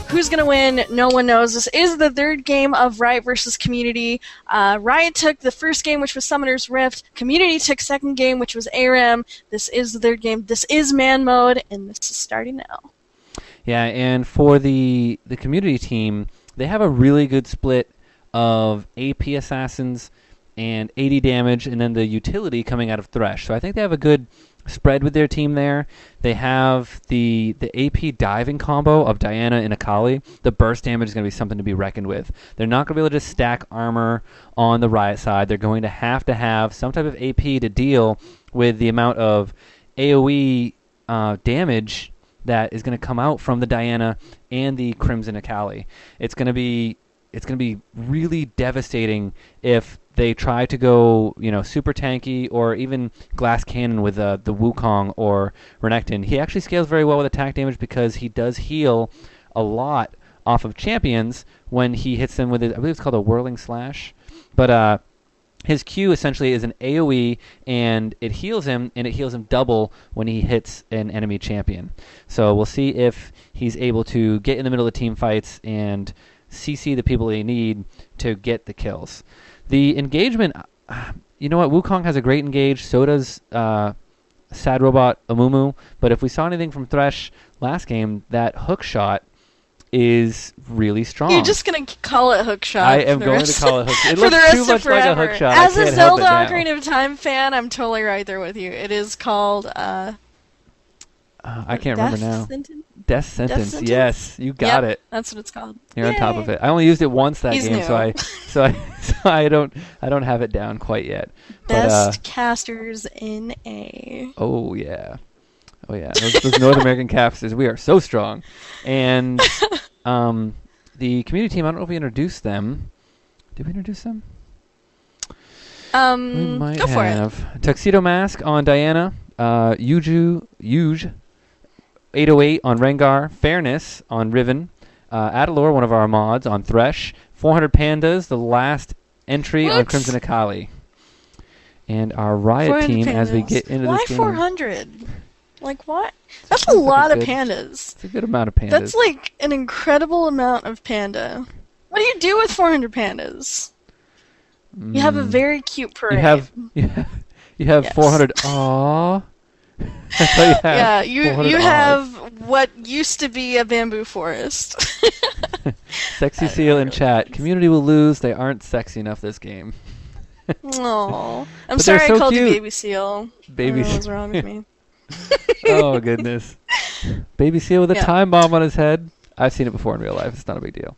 Who's going to win? No one knows. This is the third game of Riot versus Community. Riot took the first game, which was Summoner's Rift. Community took second game, which was ARAM. This is the third game. This is man mode, and this is starting now. Yeah, and for the Community team, they have a really good split of AP assassins and 80 damage, and then the utility coming out of Thresh. So I think they have a good spread with their team there. They have the AP diving combo of Diana and Akali. The burst damage is going to be something to be reckoned with. They're not going to be able to just stack armor on the Riot side. They're going to have some type of AP to deal with the amount of AoE damage that is going to come out from the Diana and the Crimson Akali. It's going to be really devastating if they try to go, super tanky or even glass cannon with the Wukong or Renekton. He actually scales very well with attack damage because he does heal a lot off of champions when he hits them with I believe it's called a whirling slash. But his Q essentially is an AoE, and it heals him double when he hits an enemy champion. So we'll see if he's able to get in the middle of the team fights and CC the people they need to get the kills. The engagement, you know what? Wukong has a great engage. So does Sad Robot Amumu. But if we saw anything from Thresh last game, that hook shot is really strong. You're just going to call it hook shot. I am going to call it hook shot. It for the looks rest too of much forever. like a hook shot. As a Zelda Ocarina of Time fan, I'm totally right there with you. It is called... I can't remember now. Sentence? Death Sentence. Yes, you got it. That's what it's called. You're on top of it. I only used it once that He's game, new. so I don't have it down quite yet. Best casters in A. Oh yeah. Those North American casters, we are so strong. And the Community team, I don't know if we introduced them. Did we introduce them? We might go for have. Tuxedo Mask on Diana. Yuge 808 on Rengar, Fairness on Riven, Adalor, one of our mods, on Thresh, 400 Pandas, the last entry on Crimson Akali. And our Riot team, as we get into this game... Why 400? Like, what? That's a lot of pandas. It's a good amount of pandas. That's like an incredible amount of panda. What do you do with 400 pandas? You have a very cute parade. You have 400... Aww. You have what used to be a bamboo forest. Sexy Seal in chat. Community will lose. They aren't sexy enough this game. Aww. I'm sorry I called you Baby Seal. Baby Seal. What's wrong with me? Oh, goodness. Baby Seal with a time bomb on his head. I've seen it before in real life. It's not a big deal.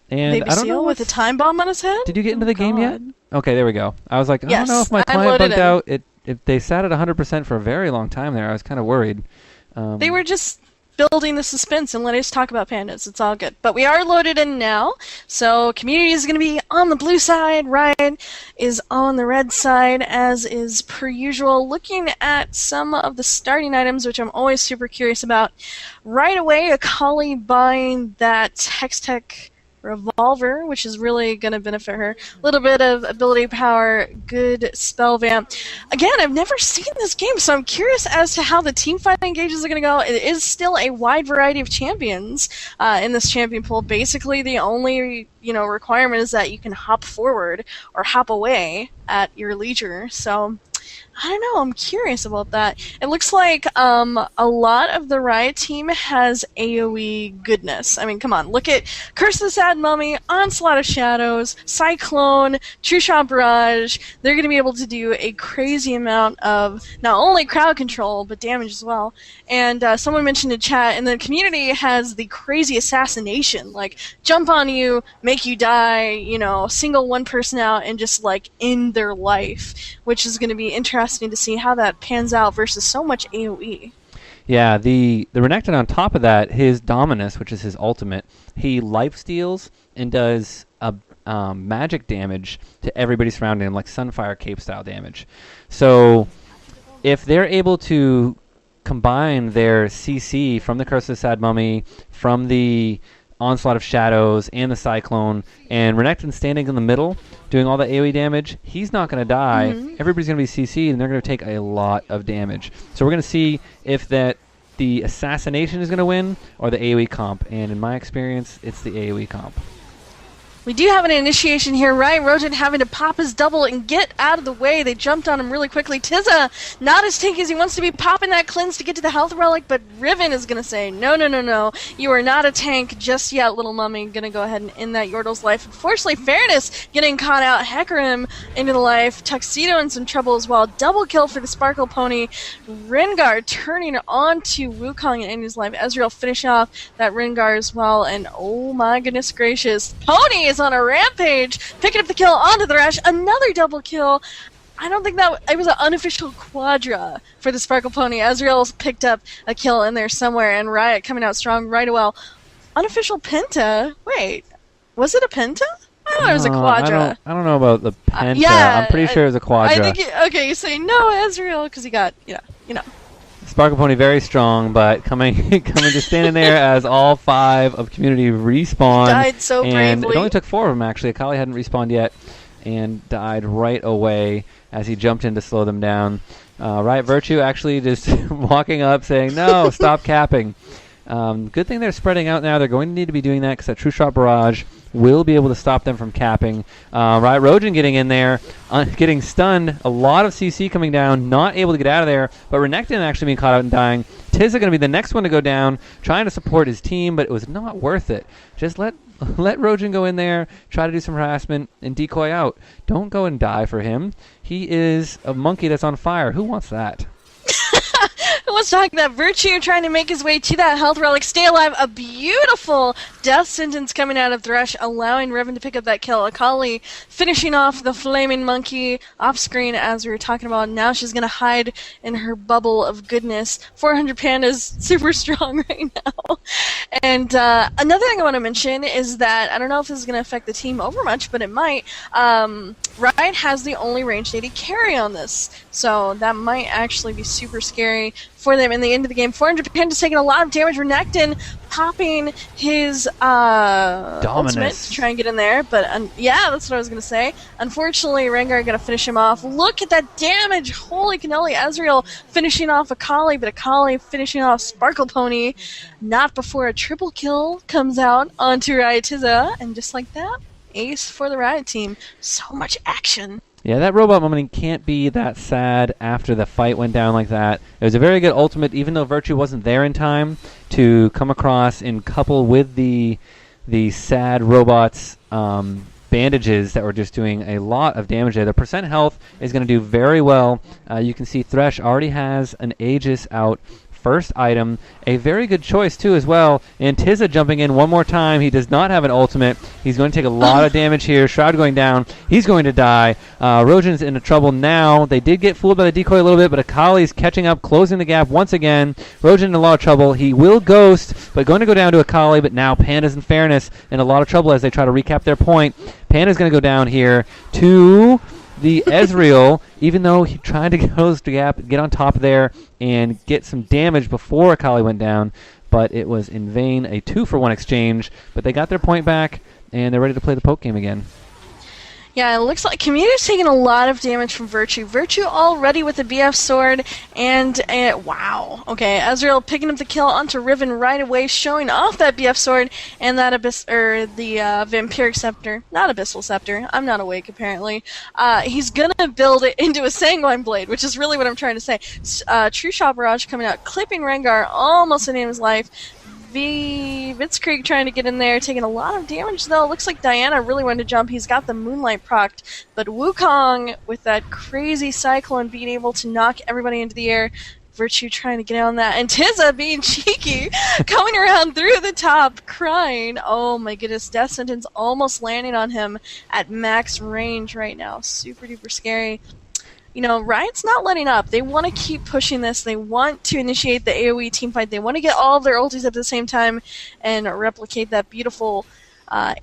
And Baby I don't Seal know with a time bomb on his head? Did you get into the game yet? Okay, there we go. I was like, I yes, don't know if my client bugged out. If they sat at 100% for a very long time there, I was kind of worried. They were just building the suspense and letting us talk about pandas. It's all good. But we are loaded in now. So Community is going to be on the blue side. Riot is on the red side, as is per usual. Looking at some of the starting items, which I'm always super curious about. Right away, Akali buying that Hextech Revolver, which is really going to benefit her. A little bit of ability power, good spell vamp. Again, I've never seen this game, so I'm curious as to how the team fight engages are going to go. It is still a wide variety of champions in this champion pool. Basically, the only requirement is that you can hop forward or hop away at your leisure. So I don't know. I'm curious about that. It looks like a lot of the Riot team has AoE goodness. I mean, come on. Look at Curse of the Sad Mummy, Onslaught of Shadows, Cyclone, True Shot Barrage. They're going to be able to do a crazy amount of not only crowd control, but damage as well. And someone mentioned in chat, and the Community has the crazy assassination. Like, jump on you, make you die, single one person out, and just, end their life, which is going to be interesting to see how that pans out versus so much AoE. Yeah, the Renekton on top of that, his Dominus, which is his ultimate, he lifesteals and does a magic damage to everybody surrounding him, like Sunfire Cape style damage. So if they're able to combine their CC from the Curse of the Sad Mummy, from the Onslaught of Shadows, and the Cyclone, and Renekton standing in the middle, doing all the AoE damage, he's not going to die. Mm-hmm. Everybody's going to be CC'd, and they're going to take a lot of damage. So we're going to see if that the assassination is going to win or the AoE comp. And in my experience, it's the AoE comp. We do have an initiation here. Riot Rojan having to pop his double and get out of the way. They jumped on him really quickly. Tizza, not as tanky as he wants to be, popping that cleanse to get to the health relic, but Riven is going to say, no, no, no, no. You are not a tank just yet, little mummy. Going to go ahead and end that Yordle's life. Unfortunately, Fairness getting caught out. Hecarim into the life. Tuxedo in some trouble as well. Double kill for the Sparkle Pony. Rengar turning on to Wukong and ending his life. Ezreal finishing off that Rengar as well. And oh my goodness gracious. Pony is on a rampage, picking up the kill onto the Thresh, another double kill. I don't think that it was an unofficial quadra for the Sparkle Pony. Ezreal's picked up a kill in there somewhere, and Riot coming out strong right away. Unofficial penta? Wait, was it a penta? I thought it was a quadra. I don't know about the penta. Yeah, I'm pretty sure it was a quadra. I think okay, you say no, Ezreal, because he got you know. Sparkle Pony very strong, but coming just standing there as all 5 of community respawn. Died so and bravely. It only took 4 of them actually. Akali hadn't respawned yet and died right away as he jumped in to slow them down. Riot Virtue actually just walking up saying, no, stop capping. Good thing they're spreading out now. They're going to need to be doing that because that True Shot Barrage will be able to stop them from capping. Riot Rojan getting in there, getting stunned. A lot of CC coming down, not able to get out of there. But Renekton actually being caught out and dying. Tizza going to be the next one to go down, trying to support his team, but it was not worth it. Just let Rojan go in there, try to do some harassment, and decoy out. Don't go and die for him. He is a monkey that's on fire. Who wants that? Let's talk that Virtue trying to make his way to that health relic. Stay alive. A beautiful death sentence coming out of Thresh, allowing Riven to pick up that kill. Akali finishing off the flaming monkey off screen as we were talking about. Now she's going to hide in her bubble of goodness. 400 Panda's super strong right now. And another thing I want to mention is that I don't know if this is going to affect the team over much, but it might. Riot has the only ranged AD carry on this, so that might actually be super scary for them in the end of the game. 400 Panda's taking a lot of damage. Renekton popping his ultimate to try and get in there, but yeah, that's what I was going to say. Unfortunately, Rengar going to finish him off. Look at that damage! Holy cannoli! Ezreal finishing off Akali, but Akali finishing off Sparkle Pony. Not before a triple kill comes out onto Riot Tizza, and just like that, ace for the Riot team. So much action. Yeah, that robot moment can't be that sad after the fight went down like that. It was a very good ultimate, even though Virtue wasn't there in time to come across and couple with the sad robot's bandages that were just doing a lot of damage there. The percent health is going to do very well. You can see Thresh already has an Aegis out. First item, a very good choice too as well. And Tizza jumping in one more time. He does not have an ultimate. He's going to take a lot of damage here. Shroud going down. He's going to die. Rojan's into trouble now. They did get fooled by the decoy a little bit, but Akali's catching up, closing the gap once again. Rojan in a lot of trouble. He will ghost, but going to go down to Akali. But now Panda's in Fairness in a lot of trouble as they try to recap their point. Panda's going to go down here to the Ezreal, even though he tried to close the gap, get on top there, and get some damage before Akali went down, but it was in vain, a 2-for-1 exchange. But they got their point back, and they're ready to play the poke game again. Yeah, it looks like Community's taking a lot of damage from Virtue. Virtue already with the BF sword, and wow. Okay, Ezreal picking up the kill onto Riven right away, showing off that BF sword and that the Vampiric Scepter. Not Abyssal Scepter. I'm not awake, apparently. He's gonna build it into a Sanguine Blade, which is really what I'm trying to say. True Shot Barrage coming out, clipping Rengar, almost ending his life. Blitzkrieg trying to get in there, taking a lot of damage though. Looks like Diana really wanted to jump. He's got the Moonlight procced, but Wukong with that crazy Cyclone being able to knock everybody into the air. Virtue trying to get on that, and Tizza being cheeky, coming around through the top, crying. Oh my goodness, Death Sentence almost landing on him at max range right now. Super duper scary. You know, Riot's not letting up. They want to keep pushing this. They want to initiate the AoE teamfight. They want to get all of their ultis at the same time and replicate that beautiful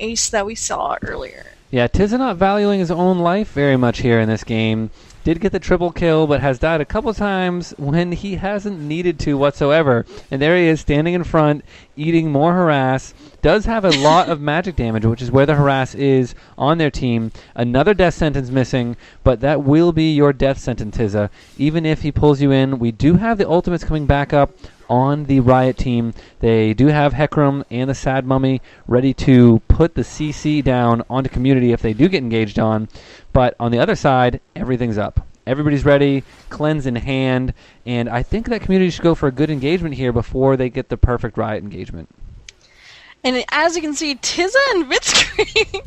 ace that we saw earlier. Yeah, Tizza not valuing his own life very much here in this game. Did get the triple kill, but has died a couple times when he hasn't needed to whatsoever. And there he is, standing in front, eating more harass. Does have a lot of magic damage, which is where the harass is on their team. Another death sentence missing, but that will be your death sentence, Tizza. Even if he pulls you in, we do have the ultimates coming back up on the Riot team. They do have Hecarim and the Sad Mummy ready to put the CC down onto Community if they do get engaged on. But on the other side, everything's up. Everybody's ready, cleanse in hand, and I think that Community should go for a good engagement here before they get the perfect Riot engagement. And as you can see, Tizza and Blitzkrieg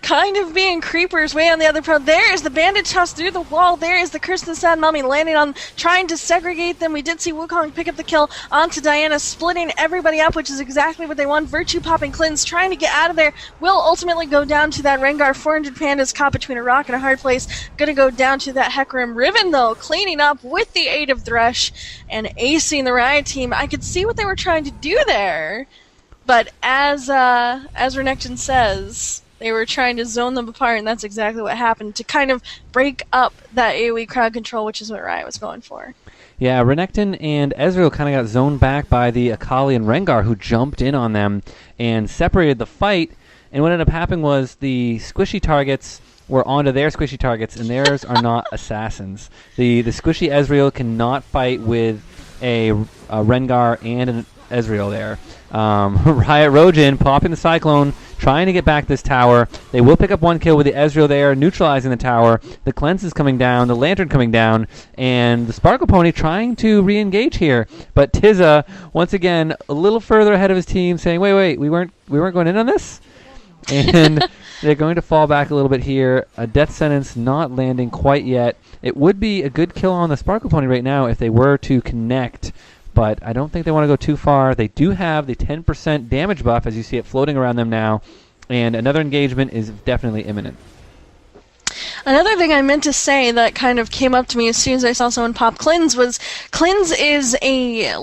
kind of being creepers way on the other pro. There is the bandage toss through the wall. There is the Curse of the Sad Mummy landing on, trying to segregate them. We did see Wukong pick up the kill onto Diana, splitting everybody up, which is exactly what they want. Virtue popping Cleanse, trying to get out of there. Will ultimately go down to that Rengar. 400 Pandas caught between a rock and a hard place. Gonna go down to that Hecarim. Riven, though, cleaning up with the aid of Thresh and acing the Riot team. I could see what they were trying to do there. But as Renekton says, they were trying to zone them apart, and that's exactly what happened to kind of break up that AoE crowd control, which is what Riot was going for. Yeah, Renekton and Ezreal kind of got zoned back by the Akali and Rengar, who jumped in on them and separated the fight. And what ended up happening was the squishy targets were onto their squishy targets, and theirs are not assassins. The squishy Ezreal cannot fight with a Rengar and an Ezreal there. Riot Rojin popping the Cyclone, trying to get back this tower. They will pick up one kill with the Ezreal there, neutralizing the tower. The Cleanse is coming down, the Lantern coming down, and the Sparkle Pony trying to re-engage here. But Tizza, once again, a little further ahead of his team, saying, wait, we weren't going in on this? And they're going to fall back a little bit here. A Death Sentence not landing quite yet. It would be a good kill on the Sparkle Pony right now if they were to connect, but I don't think they want to go too far. They do have the 10% damage buff, as you see it floating around them now, and another engagement is definitely imminent. Another thing I meant to say that kind of came up to me as soon as I saw someone pop Cleanse was Cleanse is a,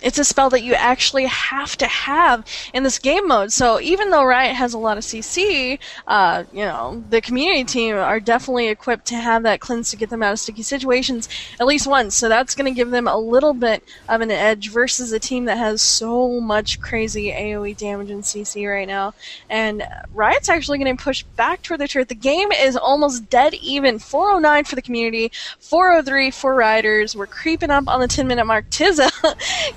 it's a spell that you actually have to have in this game mode. So even though Riot has a lot of CC, the community team are definitely equipped to have that Cleanse to get them out of sticky situations at least once. So that's going to give them a little bit of an edge versus a team that has so much crazy AoE damage and CC right now. And Riot's actually going to push back toward the turret. The game is almost dead even. 409 for the community, 403 for Riders. We're creeping up on the 10-minute mark. Tizza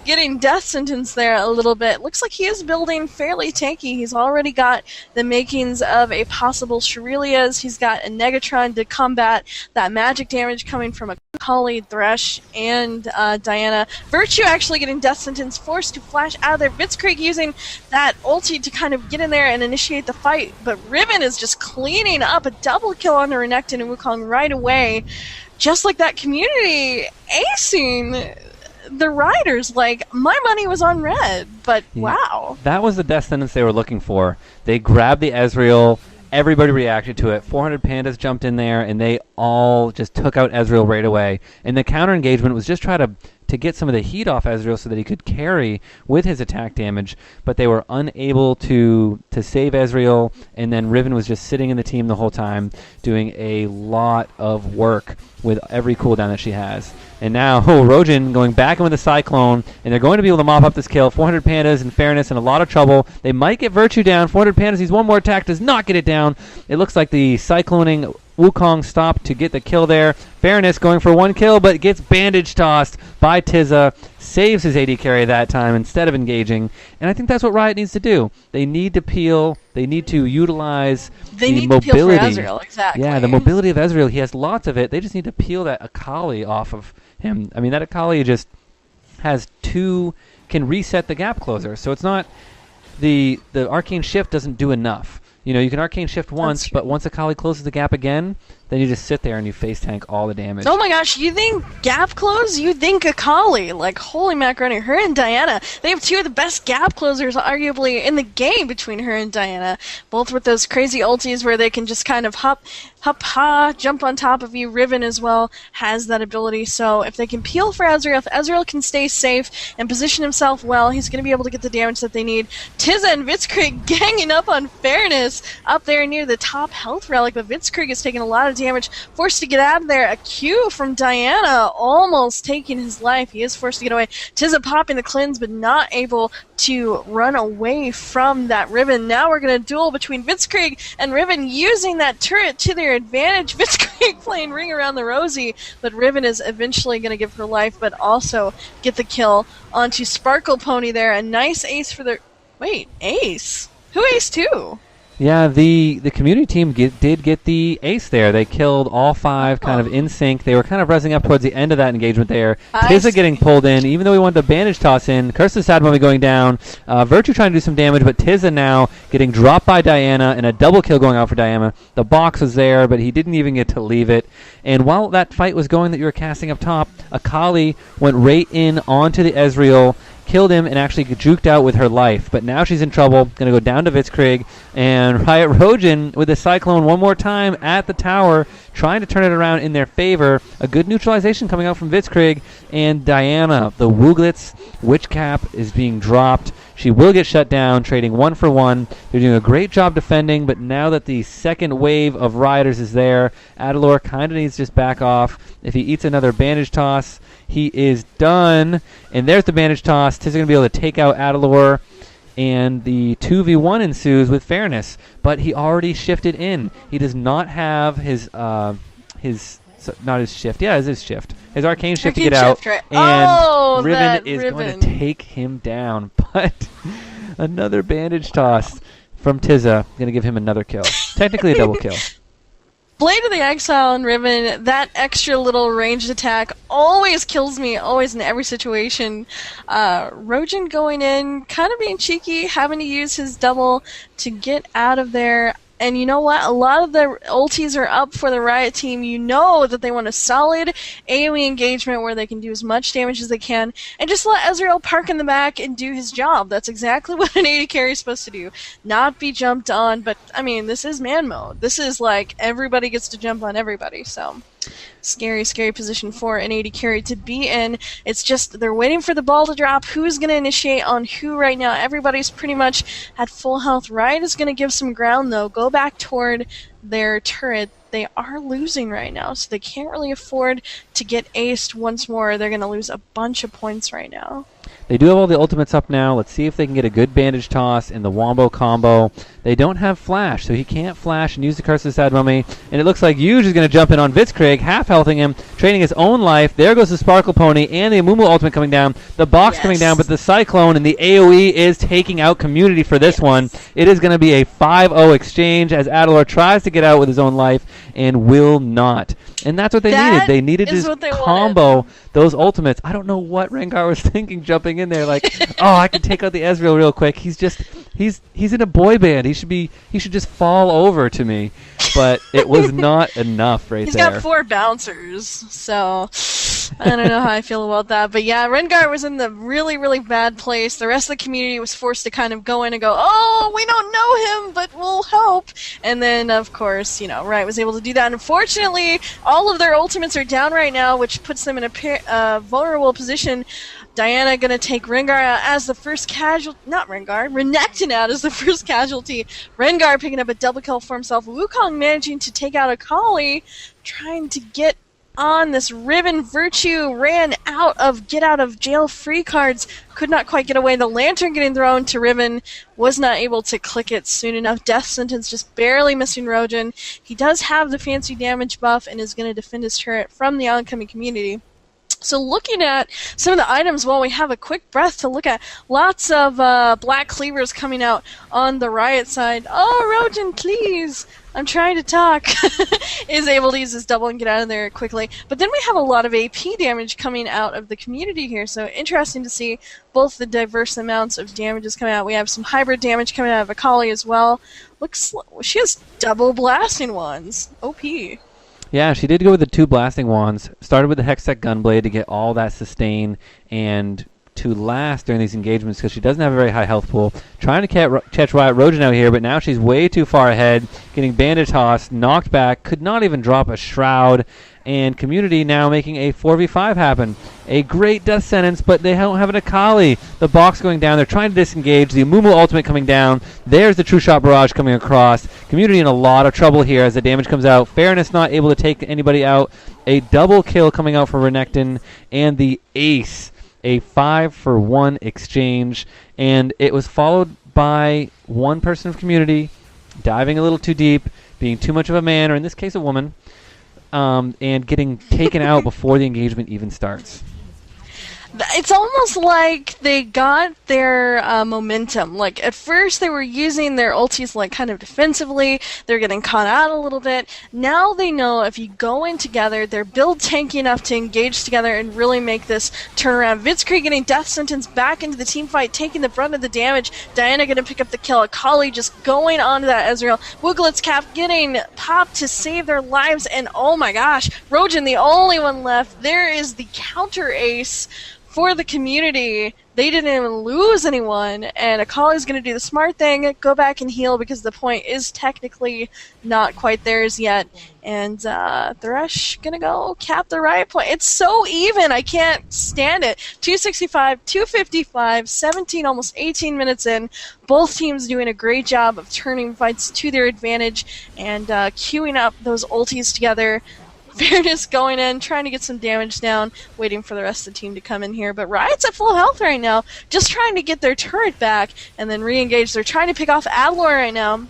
getting death sentence there a little bit. Looks like he is building fairly tanky. He's already got the makings of a possible Shurelias. He's got a Negatron to combat that magic damage coming from a Holly, Thresh, and Diana. Virtue actually getting death sentence, forced to flash out of there. Blitzkrieg using that ulti to kind of get in there and initiate the fight, but Riven is just cleaning up a double kill on the Renekton and Wukong right away. Just like that community acing the Riders. Like, my money was on red, but wow. That was the death sentence they were looking for. They grabbed the Ezreal. Everybody reacted to it. 400 Pandas jumped in there, and they all just took out Ezreal right away. And the counter engagement was just try to get some of the heat off Ezreal so that he could carry with his attack damage, but they were unable to save Ezreal, and then Riven was just sitting in the team the whole time, doing a lot of work with every cooldown that she has. And now, Rojin going back in with the Cyclone, and they're going to be able to mop up this kill. 400 Pandas, in fairness, in a lot of trouble. They might get Virtue down. 400 Pandas, he's one more attack, does not get it down. It looks like the Cycloning Wukong stopped to get the kill there. Fairness going for one kill, but gets bandage tossed by Tizza. Saves his AD carry that time instead of engaging. And I think that's what Riot needs to do. They need to peel. They need to utilize the mobility. To peel for Ezreal, exactly. Yeah, the mobility of Ezreal. He has lots of it. They just need to peel that Akali off of him. I mean, that Akali just has can reset the gap closer. So it's not, the Arcane Shift doesn't do enough. You can Arcane Shift once, but once Akali closes the gap again, then you just sit there and you face tank all the damage. Oh my gosh, you think gap close? You think Akali? Like, holy macaroni, her and Diana. They have two of the best gap closers, arguably, in the game between her and Diana. Both with those crazy ultis where they can just kind of jump on top of you. Riven as well has that ability. So if they can peel for Ezreal, if Ezreal can stay safe and position himself well, he's going to be able to get the damage that they need. Tizza and Blitzkrieg ganging up on fairness up there near the top health relic, but Blitzkrieg is taking a lot of of damage, forced to get out of there. A Q from Diana, almost taking his life. He is forced to get away. Tiza popping the cleanse, but not able to run away from that Riven. Now we're going to duel between Blitzkrieg and Riven, using that turret to their advantage. Blitzkrieg playing Ring Around the Rosie, but Riven is eventually going to give her life, but also get the kill onto Sparkle Pony there. A nice ace for the... Wait, ace? Who aced who? Yeah, the community team did get the ace there. They killed all 5 kind of in sync. They were kind of resing up towards the end of that engagement there. Tiza getting pulled in, even though we wanted the bandage toss in. Curse of the Sad Mummy going down. Virtue trying to do some damage, but Tiza now getting dropped by Diana, and a double kill going out for Diana. The box was there, but he didn't even get to leave it. And while that fight was going that you were casting up top, Akali went right in onto the Ezreal, killed him, and actually juked out with her life. But now she's in trouble. Going to go down to Blitzkrieg. And Riot Rojan with the Cyclone one more time at the tower, trying to turn it around in their favor. A good neutralization coming out from Blitzkrieg. And Diana, the Wooglets Witch Cap is being dropped. She will get shut down, trading 1 for 1. They're doing a great job defending, but now that the second wave of Rioters is there, Adalor kind of needs to just back off. If he eats another bandage toss, he is done. And there's the bandage toss. Tiz is going to be able to take out Adalor, and the 2v1 ensues with fairness. But he already shifted in. He does not have his not his shift. Yeah, it's his shift. His arcane shift to get out. Right. And Riven is going to take him down. But another bandage toss from Tiza. Going to give him another kill. Technically a double kill. Blade of the Exile and Riven, that extra little ranged attack always kills me, always in every situation. Rojan going in, kind of being cheeky, having to use his double to get out of there. And you know what? A lot of the ultis are up for the Riot team. You know that they want a solid AoE engagement where they can do as much damage as they can and just let Ezreal park in the back and do his job. That's exactly what an AD carry is supposed to do. Not be jumped on, but, I mean, this is man mode. This is like everybody gets to jump on everybody, so... Scary, scary position for an AD carry to be in. It's just they're waiting for the ball to drop. Who's going to initiate on who right now? Everybody's pretty much at full health. Riot is going to give some ground, though. Go back toward their turret. They are losing right now, so they can't really afford to get aced once more. They're going to lose a bunch of points right now. They do have all the ultimates up now. Let's see if they can get a good bandage toss in the Wombo combo. They don't have flash, so he can't flash and use the Curse of the Sad Mummy. And it looks like Yuge is going to jump in on Blitzkrieg, half-healthing him, trading his own life. There goes the Sparkle Pony and the Amumu ultimate coming down. The box coming down, but the Cyclone and the AoE is taking out Community for this one. It is going to be a 5-0 exchange as Adalor tries to get out with his own life and will not. And that's what they needed. They needed to combo those ultimates. I don't know what Rengar was thinking jumping in there like, oh, I can take out the Ezreal real quick. He's in a boy band. He should just fall over to me. But it was not enough right there. He's got 4 bouncers, so I don't know how I feel about that. But yeah, Rengar was in the really, really bad place. The rest of the community was forced to kind of go in and go, oh, we don't know him, but we'll help. And then, of course, Riot was able to do that. And unfortunately, all of their ultimates are down right now, which puts them in a vulnerable position. Diana gonna take Rengar out as the first casualty. Not Rengar, Renekton out as the first casualty. Rengar picking up a double kill for himself. Wukong managing to take out Akali, trying to get on this Riven. Virtue ran out of get out of jail free cards. Could not quite get away. The lantern getting thrown to Riven. Was not able to click it soon enough. Death sentence just barely missing Rojan. He does have the fancy damage buff and is going to defend his turret from the oncoming community. So looking at some of the items while we have a quick breath to look at, lots of black cleavers coming out on the Riot side. Oh, Rojan, please! I'm trying to talk. Is able to use his double and get out of there quickly. But then we have a lot of AP damage coming out of the community here, so interesting to see both the diverse amounts of damages coming out. We have some hybrid damage coming out of Akali as well. She has double blasting ones. OP. Yeah, she did go with the 2 blasting wands. Started with the Hextech Gunblade to get all that sustain and to last during these engagements because she doesn't have a very high health pool. Trying to catch Riot Rojan out here, but now she's way too far ahead, getting bandit tossed, knocked back, could not even drop a shroud, and Community now making a 4v5 happen. A great death sentence, but they don't have an Akali. The box going down. They're trying to disengage. The Amumu ultimate coming down. There's the True Shot Barrage coming across. Community in a lot of trouble here as the damage comes out. Fairness not able to take anybody out. A double kill coming out for Renekton. And the ace. A 5-for-1 exchange. And it was followed by one person of Community diving a little too deep, being too much of a man, or in this case a woman, and getting taken out before the engagement even starts. It's almost like they got their momentum. Like, at first they were using their ultis, like, kind of defensively. They're getting caught out a little bit. Now they know if you go in together, they're build tanky enough to engage together and really make this turnaround. Vitzkrieg getting death sentence back into the team fight, taking the brunt of the damage. Diana gonna pick up the kill. Akali just going onto that Ezreal. Wiglet's cap getting popped to save their lives. And oh my gosh, Rojan, the only one left. There is the counter ace for the Community. They didn't even lose anyone, and Akali's going to do the smart thing, go back and heal because the point is technically not quite theirs yet. And Thresh going to go cap the Riot point. It's so even. I can't stand it. 265, 255, 17, almost 18 minutes in. Both teams doing a great job of turning fights to their advantage and queuing up those ultis together. Fairness going in, trying to get some damage down, waiting for the rest of the team to come in here. But Riot's at full health right now, just trying to get their turret back and then re-engage. They're trying to pick off Adalor right now,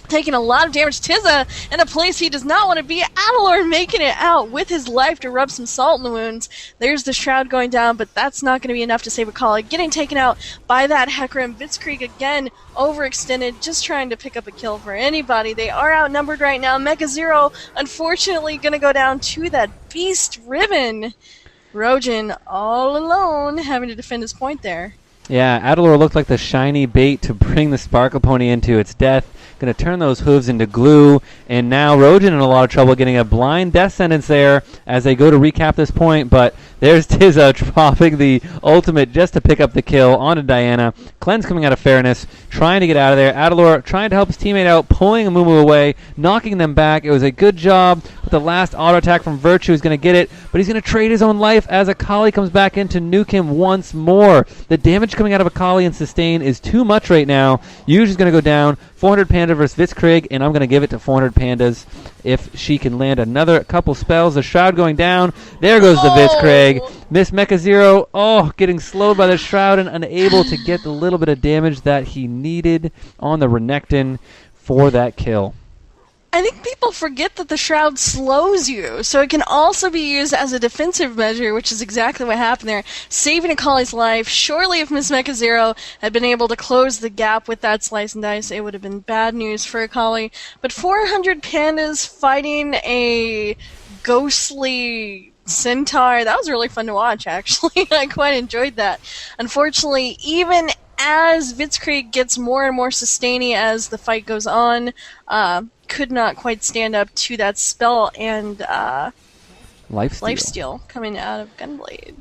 taking a lot of damage. Tizza in a place he does not want to be. Adalor making it out with his life to rub some salt in the wounds. There's the Shroud going down, but that's not going to be enough to save Akali. Getting taken out by that Hecarim. Blitzkrieg again overextended, just trying to pick up a kill for anybody. They are outnumbered right now. Mecha Zero, unfortunately, going to go down to that Beast Ribbon. Rojan all alone, having to defend his point there. Yeah, Adalor looked like the shiny bait to bring the Sparkle Pony into its death. Going to turn those hooves into glue. And now Rojan in a lot of trouble, getting a blind death sentence there as they go to recap this point. But there's Tizza dropping the ultimate just to pick up the kill onto Diana. Cleanse coming out of Fairness, trying to get out of there. Adalor trying to help his teammate out, pulling Amumu away, knocking them back. It was a good job, but the last auto attack from Virtue is going to get it. But he's going to trade his own life as Akali comes back in to nuke him once more. The damage coming out of Akali and Sustain is too much right now. Yuge is going to go down. 400 Panda versus Vitzkrieg, and I'm going to give it to 400 Pandas if she can land another couple spells. The Shroud going down. There goes the Vitzkrieg. Miss Mecha Zero, getting slowed by the Shroud and unable to get the little bit of damage that he needed on the Renekton for that kill. I think people forget that the Shroud slows you, so it can also be used as a defensive measure, which is exactly what happened there, saving Akali's life. Surely if Miss Mecha Zero had been able to close the gap with that slice and dice, it would have been bad news for Akali. But 400 Pandas fighting a ghostly centaur, that was really fun to watch, actually. I quite enjoyed that. Unfortunately, even as Vitzkrieg gets more and more sustainy as the fight goes on, could not quite stand up to that spell and Lifesteal coming out of Gunblade.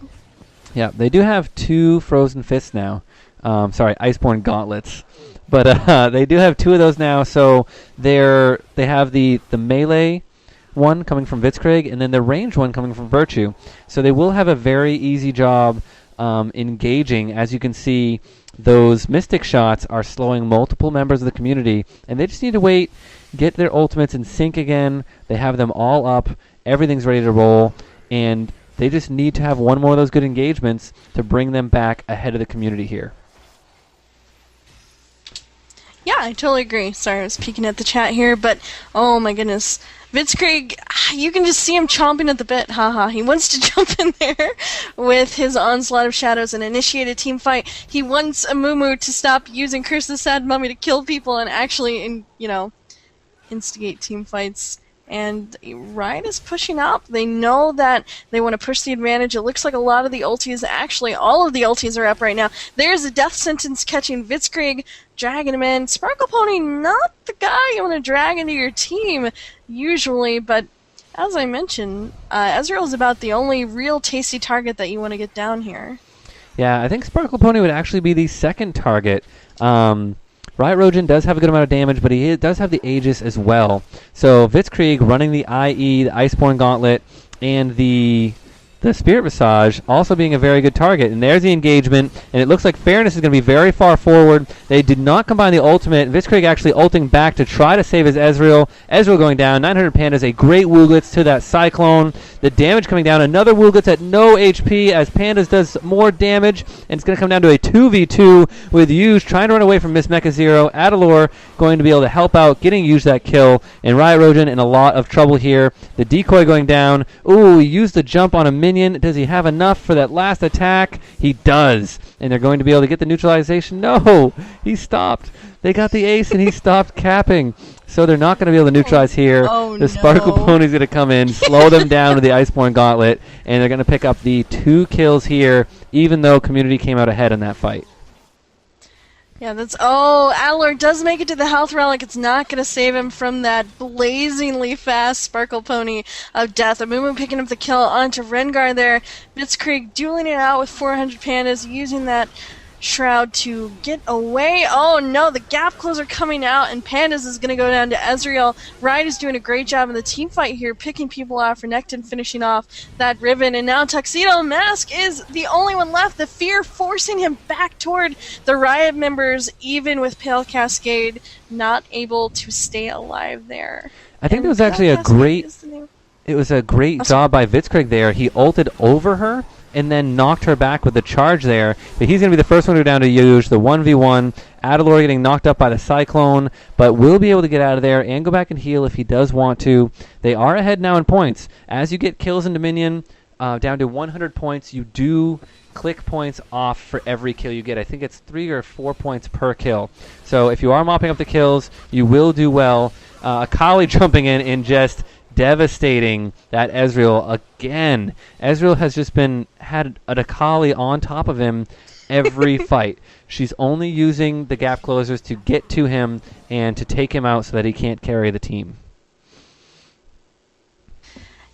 Yeah, they do have 2 Frozen Fists now. Iceborne Gauntlets. But they do have 2 of those now, so they have the melee one coming from Vitzkrieg and then the range one coming from Virtue. So they will have a very easy job engaging. As you can see, those Mystic shots are slowing multiple members of the community, and they just need to wait, get their ultimates in sync again. They have them all up. Everything's ready to roll, and they just need to have one more of those good engagements to bring them back ahead of the community here. Yeah, I totally agree. Sorry, I was peeking at the chat here, but oh my goodness. Vitzkrieg, you can just see him chomping at the bit. Haha, he wants to jump in there with his Onslaught of Shadows and initiate a team fight. He wants Amumu to stop using Curse the Sad Mummy to kill people and actually, instigate team fights. And Riot is pushing up. They know that they want to push the advantage. It looks like a lot of the ultis, actually all of the ultis are up right now. There's a death sentence catching Vitzkrieg, dragging him in. Sparkle Pony, not the guy you want to drag into your team usually, but as I mentioned, Ezreal is about the only real tasty target that you want to get down here. Yeah, I think Sparkle Pony would actually be the second target. Riot Rojan does have a good amount of damage, but he does have the Aegis as well. So Blitzkrieg running the IE, the Iceborne Gauntlet, and the Spirit Visage also being a very good target. And there's the engagement, and it looks like Fairness is going to be very far forward. They did not combine the ultimate. Blitzkrieg actually ulting back to try to save his Ezreal. Ezreal going down. 900 Pandas, a great Wooglitz to that Cyclone. The damage coming down. Another Wooglitz at no HP as Pandas does more damage. And it's going to come down to a 2v2 with Yuge trying to run away from Miss Mecha Zero. Adalor going to be able to help out, getting Yuge that kill. And Riot Rojan in a lot of trouble here. The decoy going down. Ooh, he used the jump on a minion. Does he have enough for that last attack? He does. And they're going to be able to get the neutralization. No, he stopped. They got the ace and he stopped capping. So they're not going to be able to neutralize here. Oh, the Sparkle Pony's going to come in, slow them down with the Iceborne Gauntlet, and they're going to pick up the 2 kills here, even though Community came out ahead in that fight. Yeah, Adler does make it to the health relic. It's not going to save him from that blazingly fast Sparkle Pony of death. Amumu picking up the kill onto Rengar there. Blitzkrieg dueling it out with 400 Pandas, using that Shroud to get away. Oh no, the gap closer coming out, and Pandas is going to go down to Ezreal. Riot is doing a great job in the team fight here, picking people off. Renekton finishing off that Ribbon, and now Tuxedo Mask is the only one left. The fear forcing him back toward the Riot members, even with Pale Cascade not able to stay alive there. I think it was actually a great job by Blitzkrieg there. He ulted over her and then knocked her back with the charge there. But he's going to be the first one to go down to Yuge, the 1v1. Adalor getting knocked up by the Cyclone, but will be able to get out of there and go back and heal if he does want to. They are ahead now in points. As you get kills in Dominion down to 100 points, you do click points off for every kill you get. I think it's 3 or 4 points per kill. So if you are mopping up the kills, you will do well. Akali jumping in and just devastating that Ezreal again. Ezreal has just had an Akali on top of him every fight. She's only using the gap closers to get to him and to take him out so that he can't carry the team.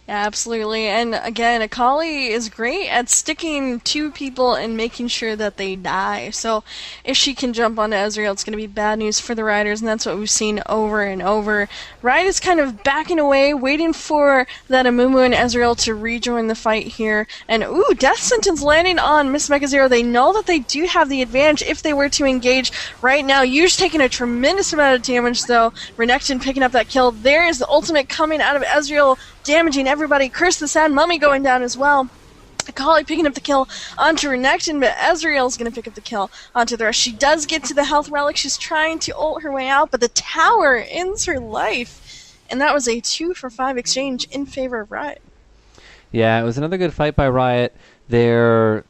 Yeah, absolutely. And again, Akali is great at sticking to people and making sure that they die. So if she can jump onto Ezreal, it's going to be bad news for the Riders, and that's what we've seen over and over. Riot is kind of backing away, waiting for that Amumu and Ezreal to rejoin the fight here. And ooh, Death Sentence landing on Miss Mecha Zero. They know that they do have the advantage if they were to engage right now. Yuge taking a tremendous amount of damage, though. Renekton picking up that kill. There is the ultimate coming out of Ezreal, damaging everybody. Curse the Sad Mummy going down as well. Akali picking up the kill onto Renekton, but Ezreal's going to pick up the kill onto the rest. She does get to the health relic. She's trying to ult her way out, but the tower ends her life. And that was a 2-for-5 exchange in favor of Riot. Yeah, it was another good fight by Riot. Their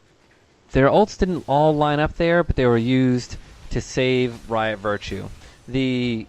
ults didn't all line up there, but they were used to save Riot Virtue. The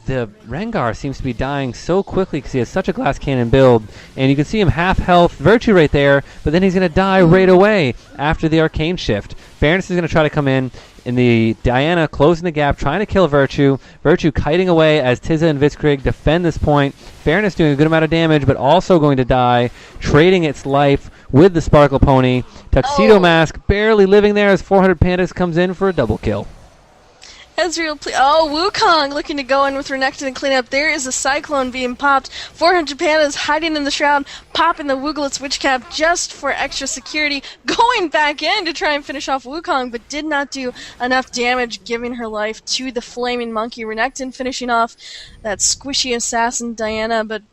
Rengar seems to be dying so quickly because he has such a glass cannon build, and you can see him half health Virtue right there, but then he's going to die right away after the arcane shift. Fairness is going to try to come in the Diana closing the gap, trying to kill Virtue. Virtue kiting away as Tizza and Blitzkrieg defend this point. Fairness doing a good amount of damage, but also going to die, trading its life with the Sparkle Pony. Tuxedo Mask barely living there as 400 Pandas comes in for a double kill. Ezreal, Wukong looking to go in with Renekton and clean up. There is a Cyclone being popped. 400 Pandas hiding in the Shroud, popping the Wooglitz Witch Cap just for extra security. Going back in to try and finish off Wukong, but did not do enough damage, giving her life to the Flaming Monkey. Renekton finishing off that squishy assassin Diana, but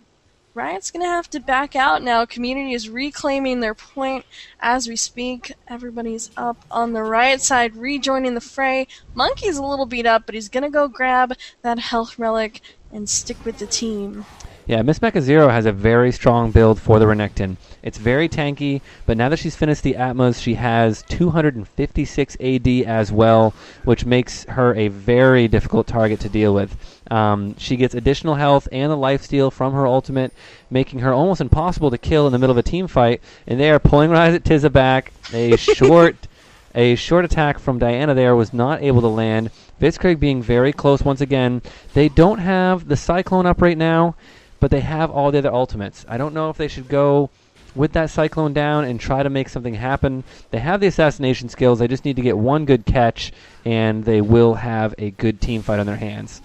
Riot's going to have to back out now. Community is reclaiming their point as we speak. Everybody's up on the Riot side, rejoining the fray. Monkey's a little beat up, but he's going to go grab that health relic and stick with the team. Yeah, Miss Mecha Zero has a very strong build for the Renekton. It's very tanky, but now that she's finished the Atmos, she has 256 AD as well, which makes her a very difficult target to deal with. She gets additional health and the lifesteal from her ultimate, making her almost impossible to kill in the middle of a team fight. And they are pulling Rise at Tizza back. A short attack from Diana there was not able to land. Blitzkrieg being very close once again. They don't have the Cyclone up right now, but they have all the other ultimates. I don't know if they should go with that Cyclone down and try to make something happen. They have the assassination skills. They just need to get one good catch, and they will have a good team fight on their hands.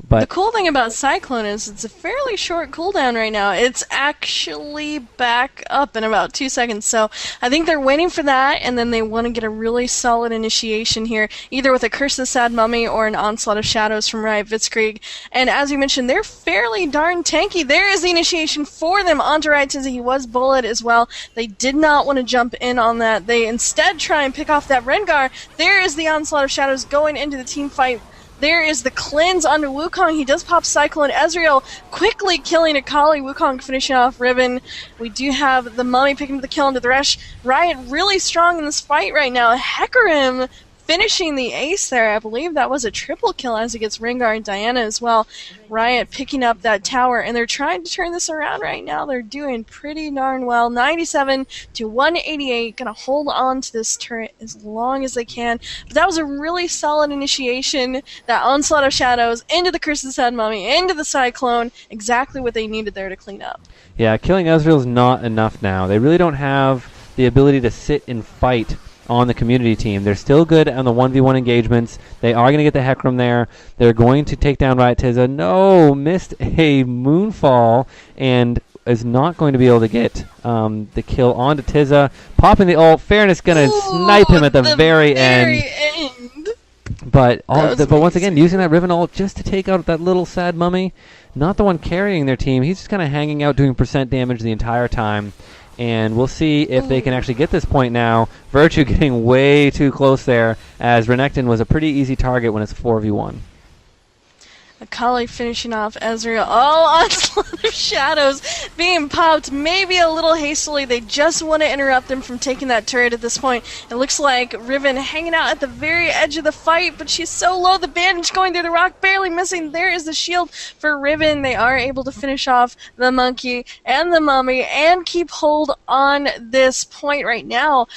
But the cool thing about Cyclone is it's a fairly short cooldown right now. It's actually back up in about 2 seconds. So I think they're waiting for that, and then they want to get a really solid initiation here, either with a Curse of the Sad Mummy or an Onslaught of Shadows from Riot Blitzkrieg. And as you mentioned, they're fairly darn tanky. There is the initiation for them onto Riot Tinsy. He was bullet as well. They did not want to jump in on that. They instead try and pick off that Rengar. There is the Onslaught of Shadows going into the team fight. There is the cleanse onto Wukong. He does pop Cyclone. Ezreal quickly killing Akali. Wukong finishing off Riven. We do have the Mummy picking up the kill into Thresh. Riot really strong in this fight right now. Hecarim finishing the ace there. I believe that was a triple kill as he gets Rengar and Diana as well. Riot picking up that tower, and they're trying to turn this around right now. They're doing pretty darn well. 97 to 188. Gonna hold on to this turret as long as they can. But that was a really solid initiation. That Onslaught of Shadows into the Curse of the Sad Mummy, into the Cyclone. Exactly what they needed there to clean up. yeah, killing Ezreal is not enough now. They really don't have the ability to sit and fight on the community team. They're still good on the 1v1 engagements. They are going to get the Hecarim there. They're going to take down Riot Tizza. No, missed a Moonfall and is not going to be able to get the kill onto Tizza. Popping the ult. Fairness going to snipe him at the very end. But once again, using that Riven ult just to take out that little sad mummy. Not the one carrying their team. He's just kind of hanging out doing percent damage the entire time. And we'll see if they can actually get this point now. Virtue getting way too close there, as Renekton was a pretty easy target when it's 4v1. Akali finishing off Ezreal. Oh, Onslaught of Shadows being popped maybe a little hastily. They just want to interrupt him from taking that turret at this point. It looks like Riven hanging out at the very edge of the fight, but she's so low. The bandage going through the rock, barely missing. There is the shield for Riven. They are able to finish off the monkey and the mummy and keep hold on this point right now.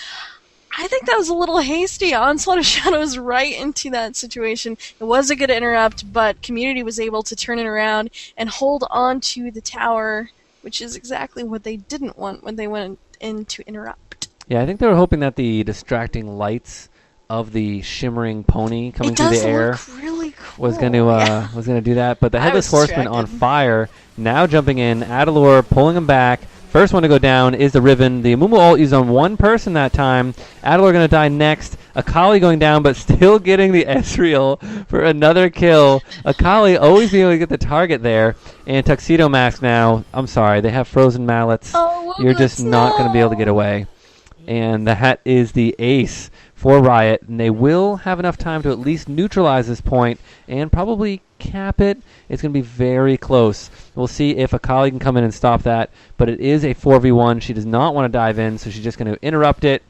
I think that was a little hasty. Onslaught of Shadows right into that situation. It was a good interrupt, but Community was able to turn it around and hold on to the tower, which is exactly what they didn't want when they went in to interrupt. Yeah, I think they were hoping that the distracting lights of the shimmering pony coming through the air really cool. was going to do that. But the Headless Horseman on fire, now jumping in, Adalor pulling him back. First one to go down is the Riven. The Amumu ult used on one person that time. Adalor going to die next. Akali going down, but still getting the Ezreal for another kill. Akali always being able to get the target there. And Tuxedo Mask now. I'm sorry, they have frozen mallets. Oh, you're just not going to be able to get away. And that is the ace for Riot, and they will have enough time to at least neutralize this point and probably cap it. It's going to be very close. We'll see if Akali can come in and stop that, but it is a 4v1. She does not want to dive in, so she's just going to interrupt it.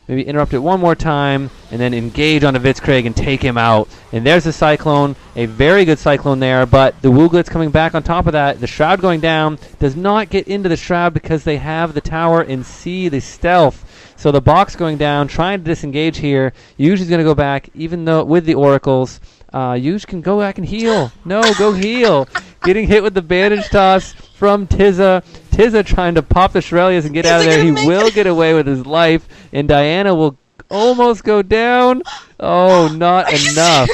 Maybe interrupt it one more time, and then engage onto Blitzkrieg and take him out. And there's the Cyclone, a very good Cyclone there, but the Wooglit's coming back on top of that. The Shroud going down, does not get into the Shroud because they have the tower and see the stealth. So the box going down, trying to disengage here. Yuji's going to go back, even though with the Oracles. Yuji can go back and heal. No, go heal. Getting hit with the bandage toss from Tizza. Tizza trying to pop the Shurelya's and get out of there. He will get away with his life. And Diana will almost go down. Oh, not enough.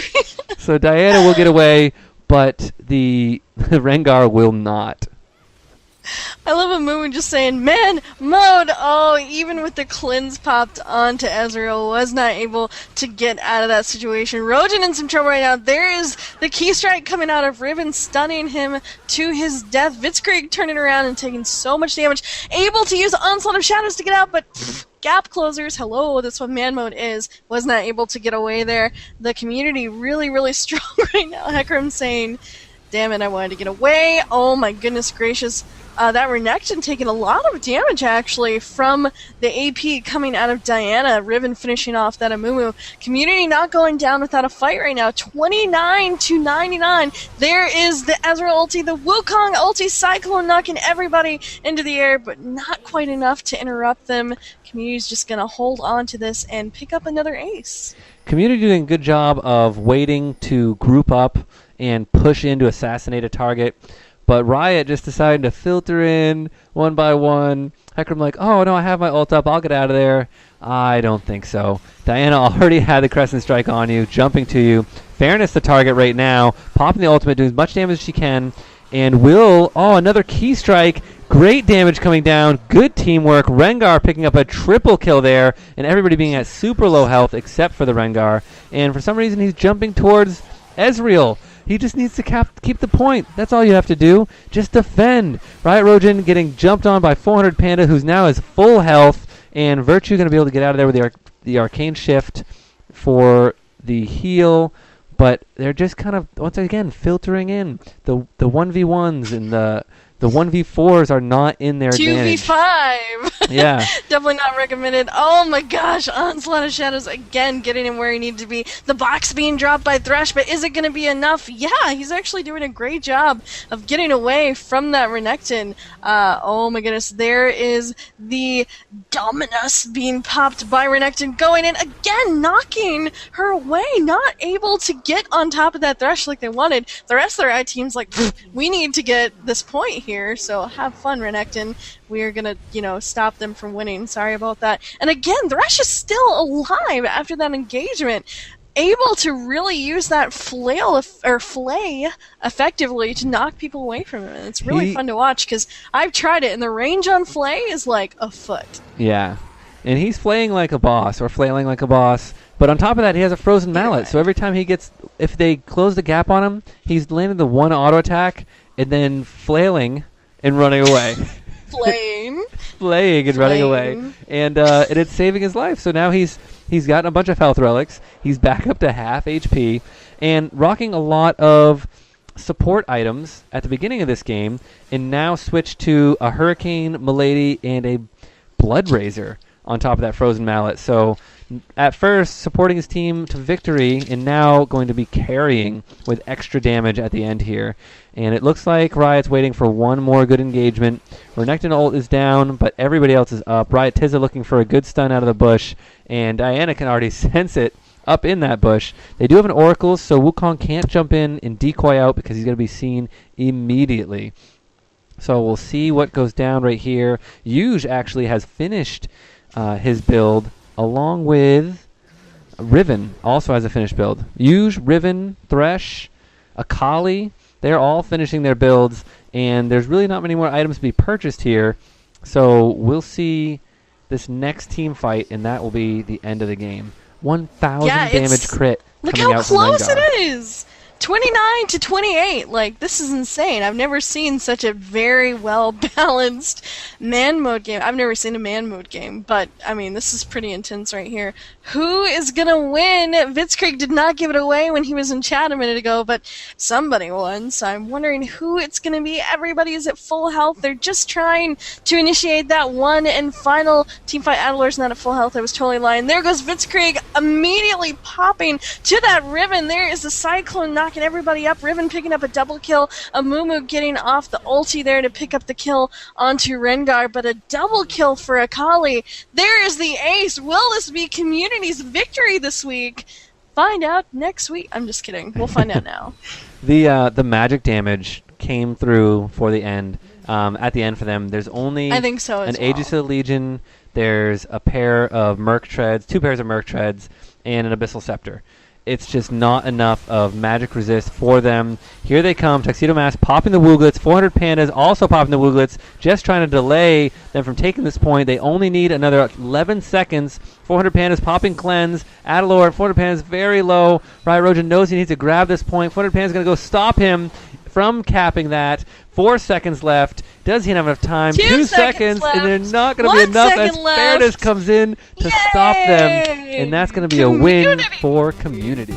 So Diana will get away, but the Rengar will not. I love a Moon just saying, man, mode! Oh, even with the cleanse popped onto Ezreal, was not able to get out of that situation. Rogen in some trouble right now. There is the key strike coming out of Riven, stunning him to his death. Blitzkrieg turning around and taking so much damage. Able to use Onslaught of Shadows to get out, but gap closers, hello, that's what man mode is. Was not able to get away there. The community really, really strong right now. Hecarim saying, damn it, I wanted to get away. Oh my goodness gracious. That Renekton taking a lot of damage, actually, from the AP coming out of Diana. Riven finishing off that Amumu. Community not going down without a fight right now. 29 to 99. There is the Ezreal ulti, the Wukong ulti, Cyclone knocking everybody into the air, but not quite enough to interrupt them. Community's just going to hold on to this and pick up another ace. Community doing a good job of waiting to group up and push in to assassinate a target. But Riot just decided to filter in one by one. Hecarim like, oh no, I have my ult up, I'll get out of there. I don't think so. Diana already had the Crescent Strike on you, jumping to you. Fairness the target right now, popping the ultimate, doing as much damage as she can. And will, another key strike. Great damage coming down. Good teamwork. Rengar picking up a triple kill there. And everybody being at super low health except for the Rengar. And for some reason, he's jumping towards Ezreal. He just needs to keep the point. That's all you have to do. Just defend. Riot Rojan getting jumped on by 400 Panda, who's now has full health. And Virtue going to be able to get out of there with the Arcane Shift for the heal. But they're just kind of, once again, filtering in. The 1v1s and the 1v4s are not in their advantage. 2v5. Yeah. Definitely not recommended. Oh my gosh, Onslaught of Shadows again getting him where he needed to be. The box being dropped by Thresh, but is it going to be enough? Yeah, he's actually doing a great job of getting away from that Renekton. Oh my goodness, there is the Dominus being popped by Renekton, going in again, knocking her away, not able to get on top of that Thresh like they wanted. The rest of their team's like, we need to get this point here, so have fun, Renekton. We're gonna, stop them from winning. Sorry about that. And again, Thresh is still alive after that engagement, able to really use that flay effectively to knock people away from him. And it's really fun to watch because I've tried it, and the range on flay is like a foot. Yeah, and he's flaying like a boss or flailing like a boss. But on top of that, he has a frozen mallet. So every time if they close the gap on him, he's landing the one auto attack and then flailing and running away. Flaying and running away. And it's saving his life. So now he's gotten a bunch of health relics. He's back up to half HP and rocking a lot of support items at the beginning of this game, and now switched to a Hurricane, Milady, and a Blood Razor on top of that frozen mallet. So at first supporting his team to victory, and now going to be carrying with extra damage at the end here. And it looks like Riot's waiting for one more good engagement. Renekton ult is down, but everybody else is up. Riot Tizza looking for a good stun out of the bush, and Diana can already sense it up in that bush. They do have an Oracle, so Wukong can't jump in and decoy out because he's going to be seen immediately. So we'll see what goes down right here. Yuge actually has finished his build, along with Riven also has a finished build. Yuge, Riven, Thresh, Akali, they're all finishing their builds, and there's really not many more items to be purchased here. So we'll see this next team fight, and that will be the end of the game. 1,000 damage crit coming out from Rengar. Look how close it is! 29 to 28. Like, this is insane. I've never seen such a very well balanced man mode game. I've never seen a man mode game, but I mean, this is pretty intense right here. Who is gonna win? Vitzkrieg did not give it away when he was in chat a minute ago, but somebody won, so I'm wondering who it's gonna be. Everybody is at full health. They're just trying to initiate that one and final teamfight. Adler's not at full health. I was totally lying. There goes Vitzkrieg immediately popping to that Riven. There is the Cyclone knocking everybody up. Riven picking up a double kill. Amumu getting off the ulti there to pick up the kill onto Rengar, but a double kill for Akali. There is the ace. Will this be Community's victory this week? Find out next week. I'm just kidding. We'll find out now. The magic damage came through for the end. At the end for them, there's only I think so as an Aegis of the Legion. There's a pair of Merc Treads, 2 pairs of Merc Treads, and an Abyssal Scepter. It's just not enough of magic resist for them. Here they come, Tuxedo Mask popping the Wooglets, 400 Pandas also popping the Wooglets, just trying to delay them from taking this point. They only need another 11 seconds. 400 Pandas popping Cleanse, Adalor, 400 Pandas very low. Riot Rojan knows he needs to grab this point. 400 Pandas going to go stop him from capping that. 4 seconds left. Does he have enough time? 2 seconds, left. and they're not going to be enough as Fairness comes in to stop them. And that's going to be a win for Community.